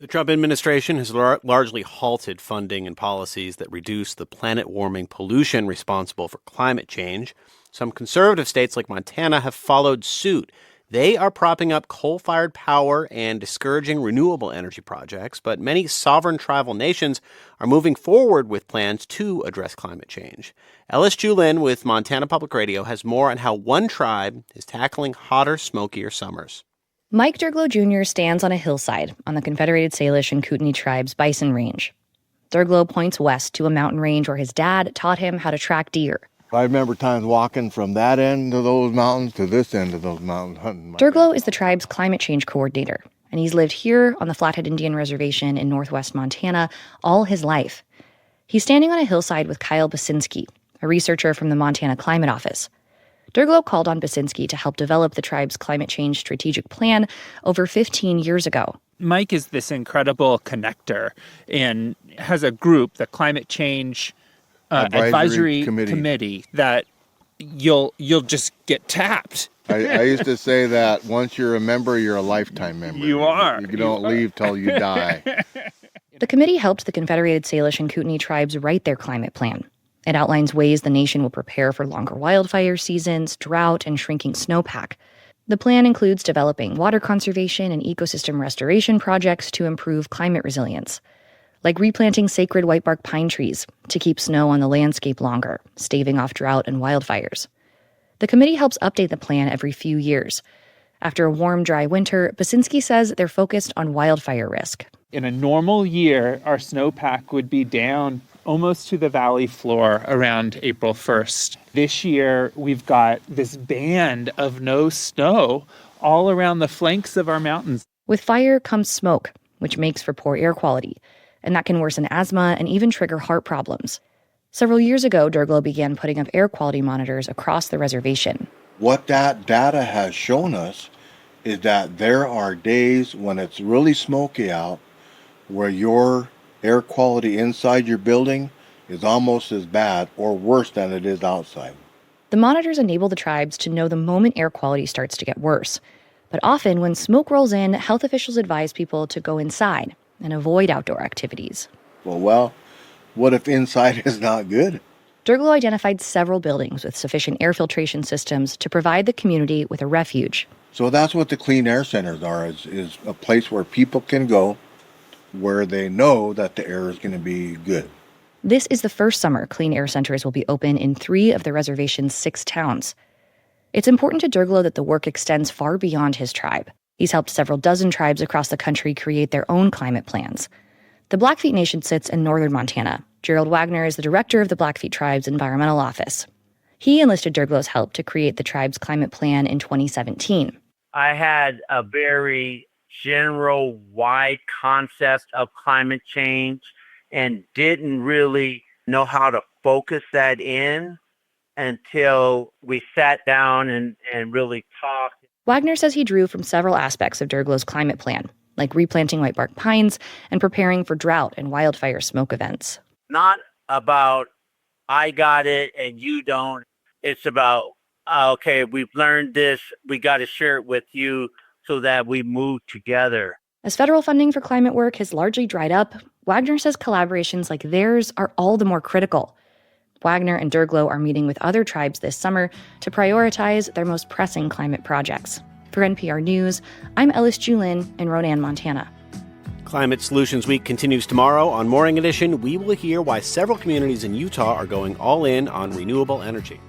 The Trump administration has largely halted funding and policies that reduce the planet-warming pollution responsible for climate change. Some conservative states like Montana have followed suit. They are propping up coal-fired power and discouraging renewable energy projects, but many sovereign tribal nations are moving forward with plans to address climate change. Ellis Juhlin with Montana Public Radio has more on how one tribe is tackling hotter, smokier summers. Mike Durglo Jr. stands on a hillside on the Confederated Salish and Kootenai tribes' bison range. Durglo points west to a mountain range where his dad taught him how to track deer. I remember times walking from that end of those mountains to this end of those mountains hunting. Durglo is the tribe's climate change coordinator, and he's lived here on the Flathead Indian Reservation in northwest Montana all his life. He's standing on a hillside with Kyle Basinski, a researcher from the Montana Climate Office. Durglo called on Basinski to help develop the tribe's climate change strategic plan over 15 years ago. Mike is this incredible connector and has a group, the Climate Change Advisory Committee, that you'll just get tapped. I used to say that once you're a member, you're a lifetime member. You are. You don't leave till you die. The committee helped the Confederated Salish and Kootenai tribes write their climate plan. It outlines ways the nation will prepare for longer wildfire seasons, drought, and shrinking snowpack. The plan includes developing water conservation and ecosystem restoration projects to improve climate resilience, like replanting sacred whitebark pine trees to keep snow on the landscape longer, staving off drought and wildfires. The committee helps update the plan every few years. After a warm, dry winter, Basinski says they're focused on wildfire risk. In a normal year, our snowpack would be down almost to the valley floor around April 1st. This year, we've got this band of no snow all around the flanks of our mountains. With fire comes smoke, which makes for poor air quality, and that can worsen asthma and even trigger heart problems. Several years ago, Durglo began putting up air quality monitors across the reservation. What that data has shown us is that there are days when it's really smoky out where your air quality inside your building is almost as bad or worse than it is outside. The monitors enable the tribes to know the moment air quality starts to get worse. But often, when smoke rolls in, health officials advise people to go inside and avoid outdoor activities. Well, what if inside is not good? Durglo identified several buildings with sufficient air filtration systems to provide the community with a refuge. So that's what the clean air centers are, is a place where people can go where they know that the air is going to be good. This is the first summer clean air centers will be open in 3 of the reservation's 6 towns. It's important to Durglo that the work extends far beyond his tribe. He's helped several dozen tribes across the country create their own climate plans. The Blackfeet Nation sits in northern Montana. Gerald Wagner is the director of the Blackfeet Tribe's Environmental Office. He enlisted Durglo's help to create the tribe's climate plan in 2017. I had a very general wide concept of climate change and didn't really know how to focus that in until we sat down and really talked. Wagner says he drew from several aspects of Durglo's climate plan, like replanting whitebark pines and preparing for drought and wildfire smoke events. Not about I got it and you don't. It's about, okay, we've learned this, we got to share it with you so that we move together. As federal funding for climate work has largely dried up, Wagner says collaborations like theirs are all the more critical. Wagner and Durglo are meeting with other tribes this summer to prioritize their most pressing climate projects. For NPR News, I'm Ellis Juhlin in Ronan, Montana. Climate Solutions Week continues tomorrow. On Morning Edition, we will hear why several communities in Utah are going all in on renewable energy.